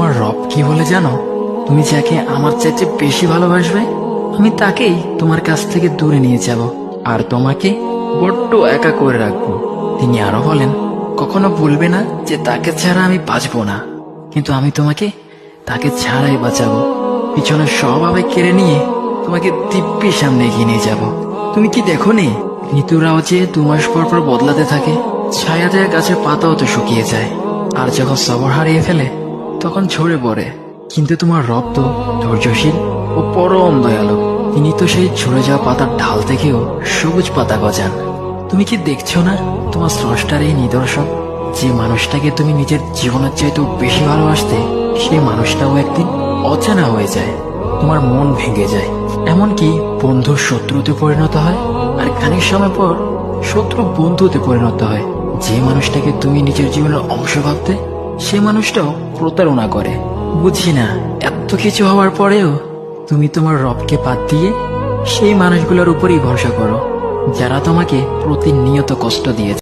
তোমার রব কি বলে জানো? তুমি যাকে আমার চাইতে বেশি ভালোবাসবে, আমি তাকেই তোমার কাছ থেকে দূরে নিয়ে যাব আর তোমাকে বড্ড একা করে রাখবো। তিনি আরো বলেন, কখনো ভুলবে না যে তাকে ছাড়া আমি বাঁচবো না, কিন্তু আমি তোমাকে তাকে ছাড়াই বাঁচাবো। পিছনে সব আবেগ কেড়ে নিয়ে তোমাকে দিব্যির সামনে এগিয়ে নিয়ে যাব। তুমি কি দেখো নি, ঋতুরাও যে 2 মাস পর পর বদলাতে থাকে, ছায়া দেয়া গাছের পাতাও তো শুকিয়ে যায়, আর যখন সবর হারিয়ে ফেলে তখন ঝরে পড়ে। কিন্তু তোমার রব তো ধৈর্যশীল ও পরম দয়ালু। তিনি তো সেই ঝরে যাওয়া পাতার ঢাল থেকেও সবুজ পাতা গজান। তুমি কি দেখছো না তোমার স্রষ্টার এই নিদর্শন? যে মানুষটাকে তুমি নিজের জীবনের চাইতেও বেশি ভালোবাসতে, সেই মানুষটাও একদিন অচেনা হয়ে যায়, তোমার মন ভেঙে যায়, এমনকি বন্ধু শত্রুতে পরিণত হয়, আর খানিক সময় পর শত্রু বন্ধুতে পরিণত হয়। যে মানুষটাকে তুমি নিজের জীবনের অংশ ভাবতে, সে মানুষটাও প্রতারণা করে। বুঝি না, এত কিছু হওয়ার পরেও তুমি তোমার রবকে বাদ দিয়ে সেই মানুষগুলোর উপরই ভরসা করো, যারা তোমাকে প্রতিনিয়ত কষ্ট দিয়েছে।